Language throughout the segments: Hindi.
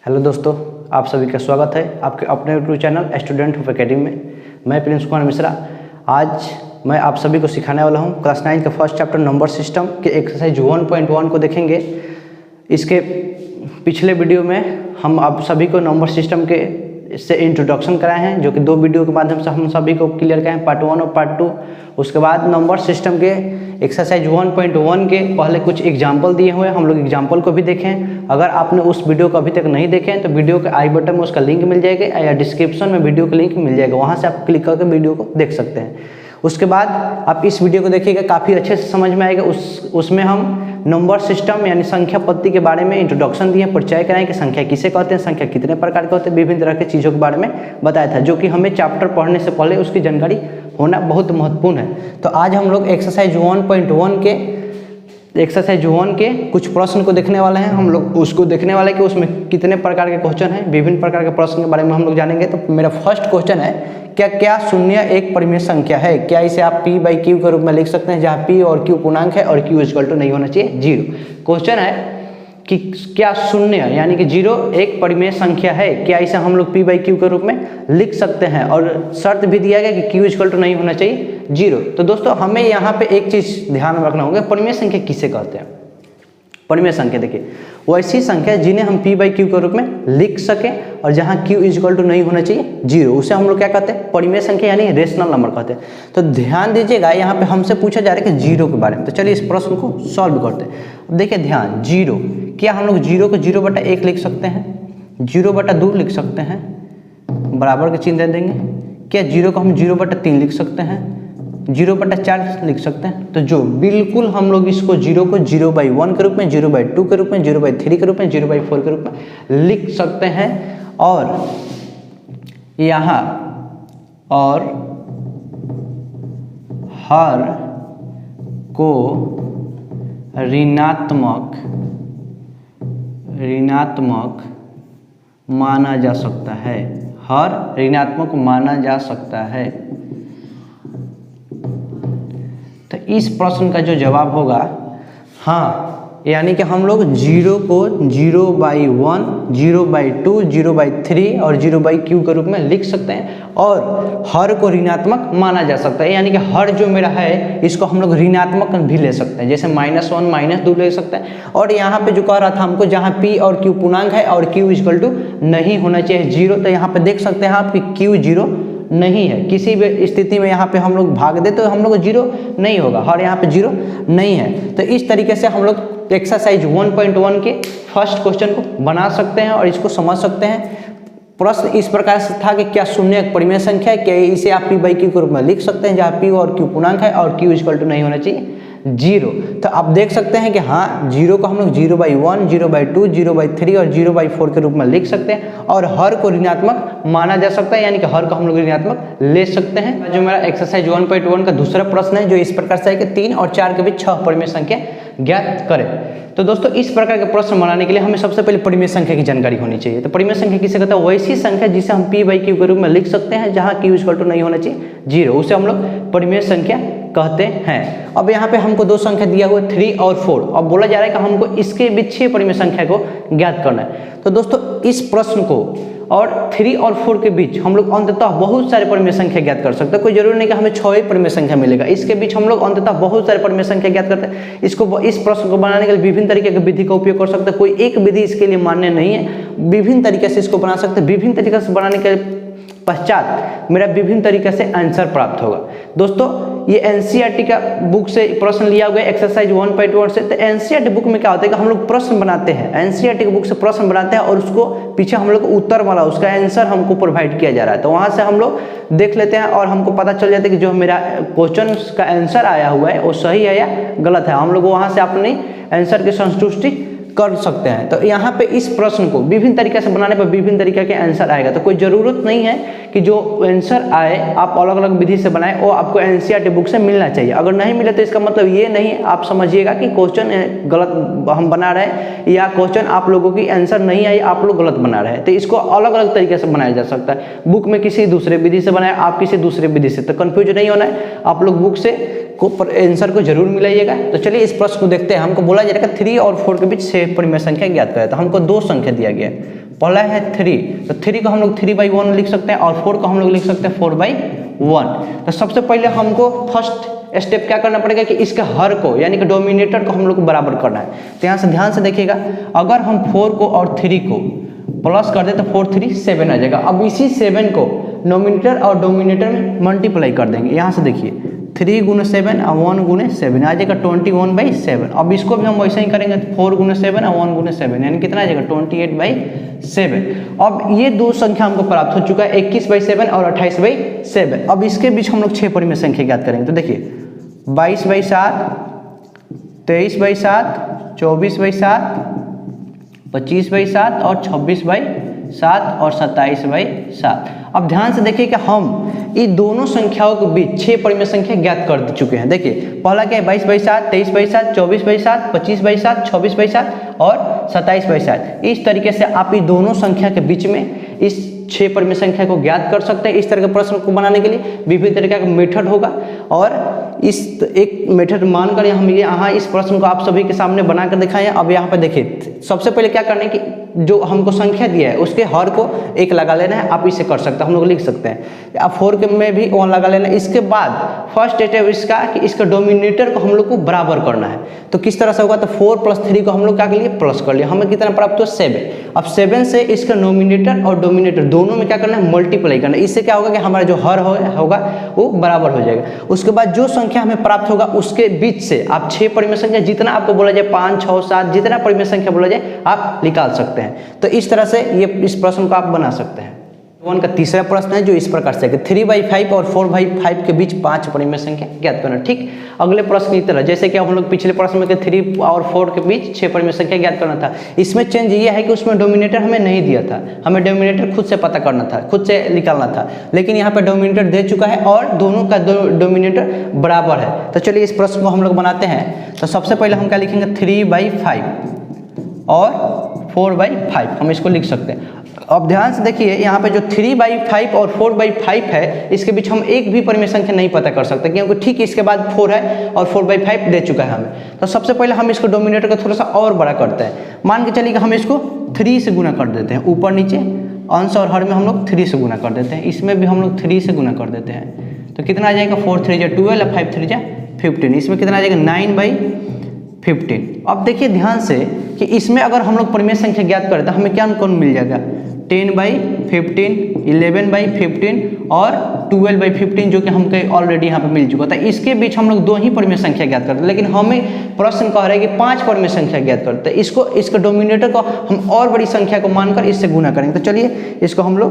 हेलो दोस्तों, आप सभी का स्वागत है आपके अपने YouTube channel student of academy में। मैं प्रिंस कुमार मिश्रा। आज मैं आप सभी को सिखाने वाला हूं क्लास 9 का फर्स्ट चैप्टर नंबर सिस्टम के एक्सरसाइज 1.1 को देखेंगे। इसके पिछले वीडियो में हम आप सभी को नंबर सिस्टम के से इंट्रोडक्शन कराए हैं, जो कि 2 वीडियो के माध्यम से हम सभी को क्लियर कराए हैं, पार्ट 1 और पार्ट 2। उसके बाद नंबर सिस्टम के एक्सरसाइज 1.1 के पहले कुछ एग्जाम्पल दिए हुए हैं, हम लोग एग्जाम्पल को भी देखें। अगर आपने उस वीडियो को अभी तक नहीं देखे हैं तो वीडियो के आई बटन में उसका लिंक मिल जाएगा या डिस्क्रिप्शन में वीडियो का लिंक मिल जाएगा, वहाँ से आप क्लिक करके वीडियो को देख सकते हैं। उसके बाद आप इस वीडियो को देखिएगा, काफ़ी अच्छे से समझ में आएगा। उसमें हम नंबर सिस्टम यानी संख्या पत्ती के बारे में इंट्रोडक्शन दिए, परिचय कराएं कि संख्या किसे कहते हैं, संख्या कितने प्रकार के होते हैं, विभिन्न तरह की चीज़ों के बारे में बताया था, जो कि हमें चैप्टर पढ़ने से पहले उसकी जानकारी होना बहुत महत्वपूर्ण है। तो आज हम लोग एक्सरसाइज 1.1 के कुछ प्रश्न को देखने वाले हैं। हम लोग उसको देखने वाले हैं कि उसमें कितने प्रकार के क्वेश्चन हैं, विभिन्न प्रकार के प्रश्न के बारे में हम लोग जानेंगे। तो मेरा फर्स्ट क्वेश्चन है, क्या शून्य एक परिमेय संख्या है? क्या इसे आप p/q के रूप में लिख सकते हैं, जहाँ p और q पूर्णांक है और q इक्वल टू नहीं होना चाहिए 0। क्वेश्चन है कि क्या शून्य यानी कि 0 एक परिमेय संख्या है? क्या इसे हम लोग p/q के रूप में लिख सकते हैं? और शर्त भी दिया गया कि q इक्वल टू नहीं होना चाहिए 0। तो दोस्तों हमें यहाँ पे एक चीज़ ध्यान में रखना होगा, परिमेय संख्या किसे कहते हैं? परिमेय संख्या देखिए वैसी संख्या जिन्हें हम p/q के रूप में लिख सकें और जहाँ q इक्वल टू नहीं होना चाहिए 0, उसे हम लोग क्या कहते हैं? परिमेय संख्या यानी रेशनल नंबर कहते हैं। तो ध्यान दीजिएगा, यहाँ पे हमसे पूछा जा रहा है कि 0 के बारे में। तो चलिए इस प्रश्न को सॉल्व करते हैं। अब देखिए ध्यान, 0, क्या हम लोग 0 को 0/1 लिख सकते हैं, 0/2 लिख सकते हैं, बराबर के चिन्ह दे देंगे। क्या 0 को हम 0/3 लिख सकते हैं, 0/4 लिख सकते हैं? तो जो बिल्कुल हम लोग इसको 0 को 0/1 के रूप में, 0/2 के रूप में, 0/3 के रूप में, 0/4 के रूप में लिख सकते हैं। और यहाँ और हर को ऋणात्मक माना जा सकता है, हर ऋणात्मक माना जा सकता है। तो इस प्रश्न का जो जवाब होगा हाँ, यानी कि हम लोग 0 को 0/1, 0/2, 0/3 और 0/q के रूप में लिख सकते हैं। और हर को ऋणात्मक माना जा सकता है, यानी कि हर जो मेरा है इसको हम लोग ऋणात्मक भी ले सकते हैं, जैसे -1, -2 ले सकते हैं। और यहाँ पे जो कह रहा था हमको, जहाँ p और q पूर्णांक है और q इक्वल टू नहीं होना चाहिए 0, तो यहाँ पे देख सकते हैं आप कि q 0 नहीं है। किसी भी स्थिति में यहाँ पे हम लोग भाग दे तो हम लोग 0 नहीं होगा, हर यहाँ पे 0 नहीं है। तो इस तरीके से हम लोग एक्सरसाइज 1.1 के फर्स्ट क्वेश्चन को बना सकते हैं और इसको समझ सकते हैं। प्रश्न इस प्रकार से था कि क्या शून्य एक परिमेय संख्या है? क्या इसे आप p/q के रूप में लिख सकते हैं, जहाँ p और q पूर्णांक है और q इक्वल टू नहीं होना चाहिए 0। तो आप देख सकते हैं कि हाँ, 0 को हम लोग 0/1, 0/2, 0/3 और 0/4 के रूप में लिख सकते हैं। और हर को ऋणात्मक माना जा सकता है, यानी कि हर को हम लोग ऋणात्मक ले सकते हैं। जो मेरा एक्सरसाइज 1.1 का दूसरा प्रश्न है, जो इस प्रकार से है कि 3 और 4 के बीच 6 परिमेय संख्या ज्ञात करें। तो दोस्तों इस प्रकार के प्रश्न बनाने के लिए हमें सबसे पहले परिमेय संख्या की जानकारी होनी चाहिए। तो परिमेय संख्या किसे कहते हैं? वैसी संख्या जिसे हम p/q के रूप में लिख सकते हैं, जहाँ q इक्वल टू नहीं होना चाहिए 0, उसे हम लोग परिमेय संख्या कहते हैं। अब यहाँ पे हमको 2 संख्या दिया हुआ है, 3 और 4। अब बोला जा रहा है कि हमको इसके बीच 6 परिमेय संख्या को ज्ञात करना है। तो दोस्तों इस प्रश्न को और 3 और 4 के बीच हम लोग अंततः बहुत सारे परिमेय संख्या ज्ञात कर सकते हैं। कोई जरूरी नहीं कि हमें 6 ही परिमेय संख्या मिलेगा, इसके बीच हम लोग अंततः बहुत सारे परिमेय संख्या ज्ञात करते हैं। इस प्रश्न को बनाने के लिए विभिन्न तरीके की विधि का उपयोग कर सकते हैं, कोई एक विधि इसके लिए मान्य नहीं है, विभिन्न तरीके से इसको बना सकते हैं। विभिन्न तरीके से बनाने के पश्चात मेरा विभिन्न तरीके से आंसर प्राप्त होगा। दोस्तों ये एनसीईआरटी का बुक से प्रश्न लिया हुआ है एक्सरसाइज 1.1 से। तो एनसीईआरटी बुक में क्या होता है कि हम लोग प्रश्न बनाते हैं, एनसीईआरटी की बुक से प्रश्न बनाते हैं और उसको पीछे हम लोग उत्तर वाला उसका आंसर हमको प्रोवाइड किया जा रहा है। तो वहाँ से हम लोग देख लेते हैं और हमको पता चल जाता है कि जो मेरा क्वेश्चन का आंसर आया हुआ है वो सही है या गलत है। हम लोग वहाँ से अपनी आंसर की संतुष्टि कर सकते हैं। तो यहाँ पे इस प्रश्न को विभिन्न तरीके से बनाने पर विभिन्न तरीके के आंसर आएगा। तो कोई ज़रूरत नहीं है कि जो आंसर आए आप अलग अलग विधि से बनाएं, वो आपको एनसीईआरटी बुक से मिलना चाहिए। अगर नहीं मिले तो इसका मतलब ये नहीं आप समझिएगा कि क्वेश्चन गलत हम बना रहे हैं या क्वेश्चन आप लोगों की आंसर नहीं आई, आप लोग गलत बना रहे हैं। तो इसको अलग अलग तरीके से बनाया जा सकता है। बुक में किसी दूसरे विधि से बनाए, आप किसी दूसरे विधि से, तो कन्फ्यूज नहीं होना है। आप लोग बुक से आंसर को जरूर मिलाइएगा। तो चलिए इस प्रश्न को देखते हैं। हमको बोला जाएगा 3 और 4 के बीच 6 परिमेय संख्या ज्ञात करें। तो हमको 2 संख्या दिया गया है, पहला है 3, तो 3 को हम लोग 3/1 लिख सकते हैं और 4 को हम लोग लिख सकते हैं 4/1। तो सबसे पहले हमको फर्स्ट स्टेप क्या करना पड़ेगा कि इसके हर को यानी कि डोमिनेटर को हम लोग को बराबर करना है। तो यहाँ से ध्यान से देखिएगा, अगर हम 4 को और 3 को प्लस कर दे तो 4 3 7 आ जाएगा। अब इसी 7 को नोमिनेटर और डोमिनेटर में मल्टीप्लाई कर देंगे। यहाँ से देखिए 3 गुने 7 और 1 गुने 7 आ जाएगा 21/7। अब इसको भी हम वैसे ही करेंगे, 4 गुने 7 और 1 गुने 7 यानी कितना आ जाएगा 28/7। अब ये दो संख्या हमको प्राप्त हो चुका है, 21/7 और 28/7। अब इसके बीच हम लोग 6 परिमेय संख्या ज्ञात करेंगे। तो देखिए 22/7, 23/7, 24/7, 25/7 और 26/7 और 27/7। अब ध्यान से देखिए कि हम इन दोनों संख्याओं के बीच 6 परिमेय संख्या ज्ञात कर चुके हैं। देखिए पहला क्या है 22/7, 23/7, 24/7, 25/7, 26/7 और 27/7। इस तरीके से आप इन दोनों संख्या के बीच में इस 6 परिमेय संख्या को ज्ञात कर सकते हैं। इस तरह के प्रश्न को बनाने के लिए विभिन्न तरीके का मेथड होगा और इस एक मेथड मानकर हम यहाँ इस प्रश्न को आप सभी के सामने बनाकर दिखाएं। अब यहाँ पे देखिए सबसे पहले क्या करना है कि जो हमको संख्या दिया है उसके हर को 1 लगा लेना है। आप इसे कर सकते हैं, हम लोग लिख सकते हैं। अब 4 के में भी 1 लगा लेना है। इसके बाद फर्स्ट स्टेप इसका कि इसका डोमिनेटर को हम लोग को बराबर करना है। तो किस तरह से होगा, तो 4 + 3 को हम लोग क्या कर लिए प्लस कर लिया, हमें कितना प्राप्त हुआ 7। अब 7 से इसका नोमिनेटर और डोमिनेटर दोनों में क्या करना है मल्टीप्लाई करना है। इससे क्या होगा कि हमारा जो हर होगा वो बराबर हो जाएगा। उसके बाद जो संख्या हमें प्राप्त होगा उसके बीच से आप 6 परिमेय संख्या जितना आपको बोला जाए 5, 6, 7 जितना परिमेय संख्या बोला जाए आप निकाल सकते हैं। तो इस तरह से ये इस प्रश्न को आप बना सकते हैं। 1 का तीसरा प्रश्न है जो इस प्रकार से है कि 3/5 और 4/5 के बीच 5 परिमेय संख्या ज्ञात करना। ठीक अगले प्रश्न की तरह जैसे कि हम लोग पिछले प्रश्न में 3 और 4 के बीच 6 परिमेय संख्या ज्ञात करना था। इसमें चेंज ये है कि उसमें डोमिनेटर हमें नहीं दिया था, हमें डोमिनेटर खुद से पता करना था, खुद से निकालना था। लेकिन यहाँ पे डोमिनेटर दे चुका है और दोनों का डोमिनेटर बराबर है। तो चलिए इस प्रश्न को हम लोग बनाते हैं। तो सबसे पहले हम क्या लिखेंगे 3/5 और 4/5 हम इसको लिख सकते हैं। अब ध्यान से देखिए यहाँ पे जो 3/5 और 4/5 है इसके बीच हम एक भी परिमेय संख्या नहीं पता कर सकते क्योंकि ठीक इसके बाद 4 है और 4/5 दे चुका है हमें। तो सबसे पहले हम इसको डोमिनेटर को थोड़ा सा और बड़ा करते हैं। मान के चलिए कि हम इसको 3 से गुना कर देते हैं, ऊपर नीचे अंश और हर में हम लोग 3 से गुना कर देते हैं। इसमें भी हम लोग 3 से गुना कर देते हैं। तो कितना आ जाएगा 4 3 जा 12 और 5 3 जा 15। इसमें कितना आ जाएगा 9/15। अब देखिए ध्यान से कि इसमें अगर हम लोग परिमेय संख्या ज्ञात करें तो हमें क्या कौन मिल जाएगा 10/15, 11/15 और 12/15 जो कि हमको ऑलरेडी यहाँ पे मिल चुका था। इसके बीच हम लोग 2 ही परिमेय संख्या ज्ञात करते हैं, लेकिन हमें प्रश्न कह रहे हैं कि 5 परिमेय संख्या ज्ञात करते हैं। इसका डोमिनेटर को हम और बड़ी संख्या को मानकर इससे गुना करेंगे। तो चलिए इसको हम लोग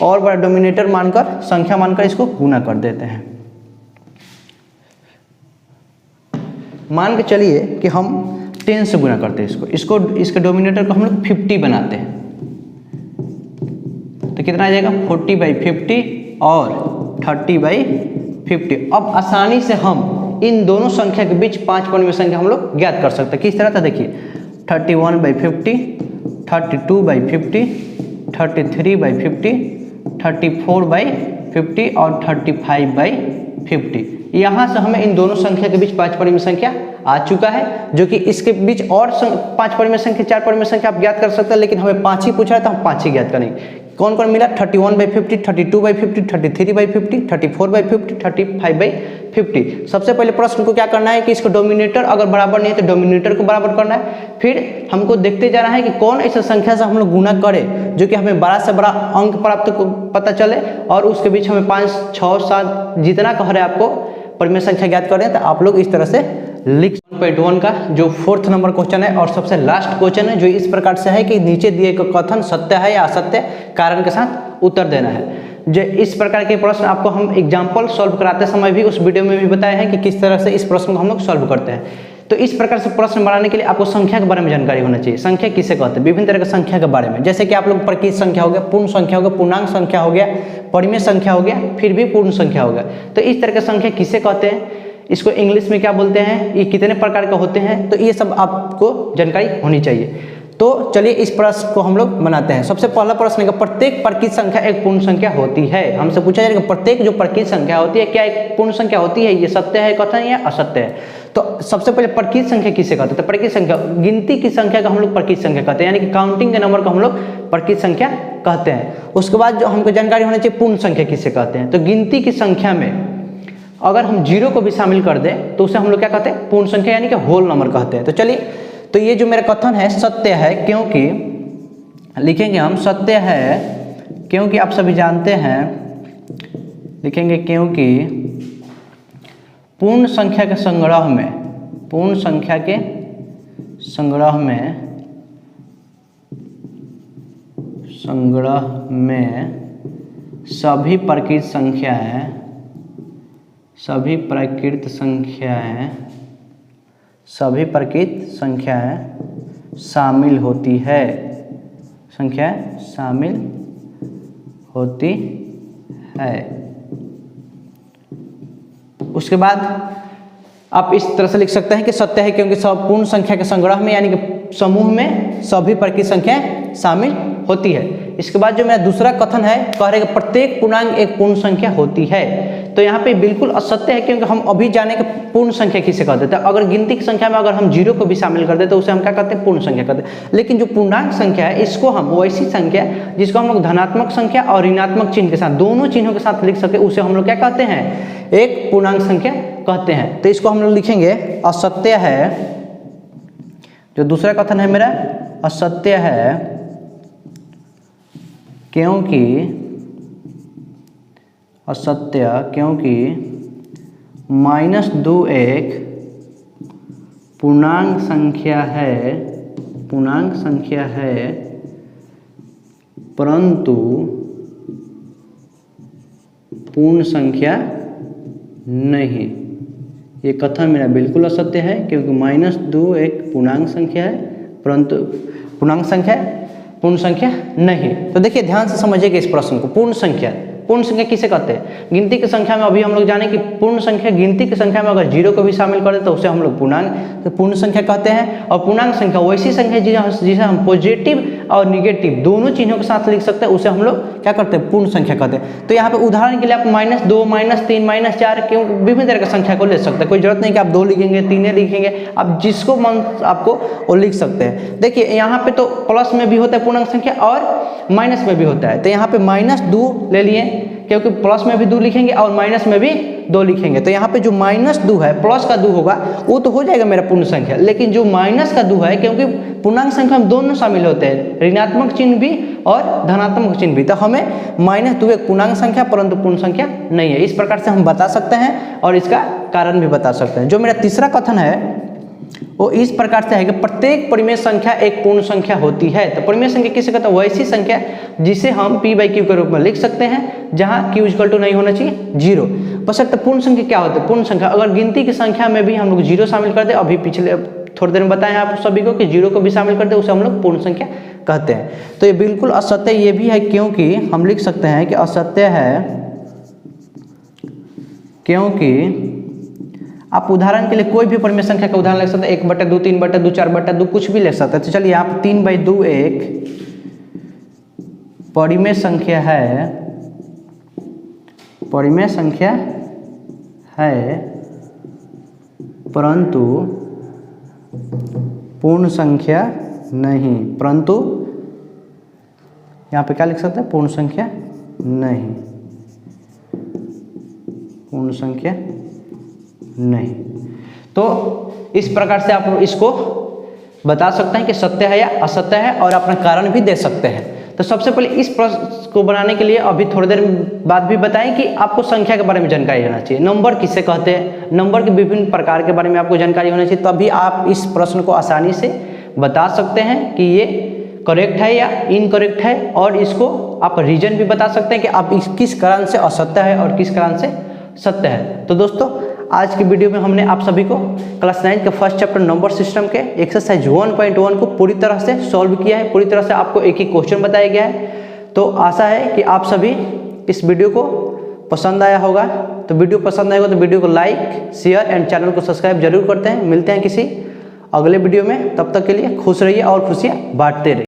और बड़ा डोमिनेटर मानकर संख्या मानकर इसको गुना कर देते हैं। मान के चलिए कि हम 10 से गुना करते हैं इसके डोमिनेटर को हम लोग 50 बनाते हैं। तो कितना आ जाएगा 40/50 और 30/50। अब आसानी से हम इन दोनों संख्या के बीच 5 परिमेय संख्या हम लोग ज्ञात कर सकते हैं। किस तरह था देखिए 31/50, 32/50, 33/50, 34/50 और 35/50। यहाँ से हमें इन दोनों संख्या के बीच 5 परिमेय संख्या आ चुका है, जो कि इसके बीच और 5 परिमेय संख्या 4 परिमेय संख्या आप ज्ञात कर सकते हैं, लेकिन हमें 5 ही पूछा है तो हम 5 ही ज्ञात करेंगे। कौन कौन मिला 31/50, 32/50, 33/50, 34/50, 35/50। सबसे पहले प्रश्न को क्या करना है कि इसको डोमिनेटर अगर बराबर नहीं है तो डोमिनेटर को बराबर करना है। फिर हमको देखते जाना है कि कौन ऐसा संख्या से हम लोग गुना करें जो कि हमें बड़ा से बड़ा अंक प्राप्त पता चले और उसके बीच हमें 5, 6, 7 जितना कह रहे हैं आपको परिमेय संख्या ज्ञात करें। तो आप लोग इस तरह से लिख 1.1 का जो 4th नंबर क्वेश्चन है और सबसे लास्ट क्वेश्चन है जो इस प्रकार से है कि नीचे दिए गए कथन सत्य है या असत्य कारण के साथ उत्तर देना है। जो इस प्रकार के प्रश्न आपको हम एग्जाम्पल सॉल्व कराते समय भी उस वीडियो में भी बताए हैं कि किस तरह से इस प्रश्न को हम लोग सॉल्व करते हैं। तो इस प्रकार से प्रश्न बनाने के लिए आपको संख्या के बारे में जानकारी होना चाहिए। संख्या किसे कहते हैं, विभिन्न तरह की संख्या के बारे में, जैसे कि आप लोग प्रकृत संख्या हो गया, पूर्ण संख्या हो गया, पूर्णांक संख्या हो गया, परिमेय संख्या हो गया, फिर भी पूर्ण संख्या हो गया। तो इस तरह की संख्या किसे कहते हैं, इसको इंग्लिश में क्या बोलते हैं, ये कितने प्रकार के होते हैं, तो ये सब आपको जानकारी होनी चाहिए। तो चलिए इस प्रश्न को हम लोग बनाते हैं। सबसे पहला प्रश्न है कि प्रत्येक प्रकृत संख्या एक पूर्ण संख्या होती है। हमसे पूछा जाएगा प्रत्येक जो प्रकृत संख्या होती है क्या एक पूर्ण संख्या होती है, ये सत्य है कथन या असत्य है। तो सबसे पहले प्रकृत संख्या किसे कहते हैं, तो प्रकृत संख्या गिनती की संख्या का हम लोग प्रकृत संख्या कहते हैं, यानी कि काउंटिंग के नंबर को हम लोग प्रकृत संख्या कहते हैं। उसके बाद जो हमको जानकारी होनी चाहिए पूर्ण संख्या किसे कहते हैं, तो गिनती की संख्या में अगर हम 0 को भी शामिल कर दें तो उसे हम लोग क्या कहते हैं, पूर्ण संख्या यानी कि होल नंबर कहते हैं। तो चलिए, तो ये जो मेरा कथन है सत्य है, क्योंकि लिखेंगे हम सत्य है क्योंकि आप सभी जानते हैं, लिखेंगे क्योंकि पूर्ण संख्या के संग्रह में, पूर्ण संख्या के संग्रह में सभी प्रकृत संख्याएं शामिल होती है, संख्याएं शामिल होती है। उसके बाद आप इस तरह से लिख सकते हैं कि सत्य है क्योंकि सब पूर्ण संख्या के संग्रह में यानी कि समूह में सभी प्रकृत संख्याएं शामिल होती है। इसके बाद जो मेरा दूसरा कथन है, कह रहे कि प्रत्येक पूर्णांक एक पूर्ण संख्या होती है। तो यहाँ पे बिल्कुल असत्य है क्योंकि हम अभी जाने कि पूर्ण संख्या किसे कहते हैं। अगर गिनती की संख्या में अगर हम 0 को भी शामिल कर दें तो उसे हम क्या कहते हैं, पूर्ण संख्या कहते हैं। लेकिन जो पूर्णांक संख्या है इसको हम वैसी संख्या जिसको हम लोग धनात्मक संख्या और ऋणात्मक चिन्ह के साथ, दोनों चिन्हों के साथ लिख सके, उसे हम लोग क्या कहते हैं, एक पूर्णांक संख्या कहते हैं। तो इसको हम लोग लिखेंगे असत्य है, जो दूसरा कथन है मेरा असत्य है क्योंकि -2 एक पूर्णांक संख्या है परंतु पूर्ण संख्या नहीं। ये कथन मेरा बिल्कुल असत्य है क्योंकि -2 एक पूर्णांक संख्या है परंतु पूर्ण संख्या नहीं। तो देखिए ध्यान से समझिएगा इस प्रश्न को। पूर्ण संख्या किसे कहते हैं, गिनती की संख्या में अभी हम लोग जाने कि पूर्ण संख्या गिनती की संख्या में अगर 0 को भी शामिल कर दे तो उसे हम लोग पूर्ण संख्या कहते हैं। और पूर्णांक संख्या वैसी संख्या जिसे हम पॉजिटिव और निगेटिव दोनों चिन्हों के साथ लिख सकते हैं, उसे हम लोग क्या करते हैं, पूर्ण संख्या कहते हैं। तो यहाँ पे उदाहरण के लिए आप -2, -3, -4 क्यों विभिन्न तरह की संख्या को ले सकते हैं। कोई जरूरत नहीं कि आप 2 लिखेंगे, 3 लिखेंगे, आप जिसको मन आपको वो लिख सकते हैं। देखिए यहाँ पे तो प्लस में भी होता है पूर्णांक संख्या और माइनस में भी होता है। तो यहाँ पे -2 ले लिए क्योंकि प्लस में भी 2 लिखेंगे और माइनस में भी 2 लिखेंगे। तो यहाँ पे जो -2 है, प्लस का 2 होगा वो तो हो जाएगा मेरा पूर्ण संख्या, लेकिन जो माइनस का 2 है क्योंकि पूर्णांक संख्या में दोनों शामिल होते हैं, ऋणात्मक चिन्ह भी और धनात्मक चिन्ह भी, तो हमें -2 एक पूर्णांक संख्या परंतु पूर्ण संख्या नहीं है। इस प्रकार से हम बता सकते हैं और इसका कारण भी बता सकते हैं। जो मेरा तीसरा कथन है वो इस प्रकार से है कि प्रत्येक परिमेय संख्या एक पूर्ण संख्या होती है। तो परिमेय संख्या किसे कहते हैं, वैसी संख्या जिसे हम p/q के रूप में लिख सकते हैं जहां q = नहीं होना चाहिए 0। बशर्ते पूर्ण संख्या क्या होती है, पूर्ण संख्या अगर गिनती की संख्या में भी हम लोग 0 शामिल कर दे, अभी पिछले थोड़ी देर में बताएं आप सभी को कि 0 को भी शामिल कर दे उसे हम लोग पूर्ण संख्या कहते हैं। तो ये बिल्कुल असत्य ये भी है क्योंकि हम लिख सकते हैं कि असत्य है क्योंकि आप उदाहरण के लिए कोई भी परिमेय संख्या का उदाहरण ले सकते हैं, 1/2, 3/2, 4/2 कुछ भी ले सकते हैं। तो चलिए आप 3/2 एक परिमेय संख्या है परंतु पूर्ण संख्या नहीं, परंतु यहाँ पे क्या लिख सकते हैं, पूर्ण संख्या नहीं, पूर्ण संख्या नहीं। तो इस प्रकार से आप इसको बता सकते हैं कि सत्य है या असत्य है और अपना कारण भी दे सकते हैं। तो सबसे पहले इस प्रश्न को बनाने के लिए अभी थोड़ी देर बाद भी बताएं कि आपको संख्या के बारे में जानकारी होना चाहिए, नंबर किसे कहते हैं, नंबर के विभिन्न प्रकार के बारे में आपको जानकारी होना चाहिए, तभी आप इस प्रश्न को आसानी से बता सकते हैं कि ये करेक्ट है या इनकरेक्ट है, और इसको आप रीजन भी बता सकते हैं कि आप किस कारण से असत्य है और किस कारण से सत्य है। तो दोस्तों आज की वीडियो में हमने आप सभी को क्लास 9 के फर्स्ट चैप्टर नंबर सिस्टम के एक्सरसाइज 1.1 को पूरी तरह से सॉल्व किया है, पूरी तरह से आपको एक ही क्वेश्चन बताया गया है। तो आशा है कि आप सभी इस वीडियो को पसंद आया होगा। तो वीडियो पसंद आएगा तो वीडियो को लाइक, शेयर एंड चैनल को सब्सक्राइब जरूर करते हैं। मिलते हैं किसी अगले वीडियो में। तब तक के लिए खुश रहिए और खुशियाँ बांटते रहिए।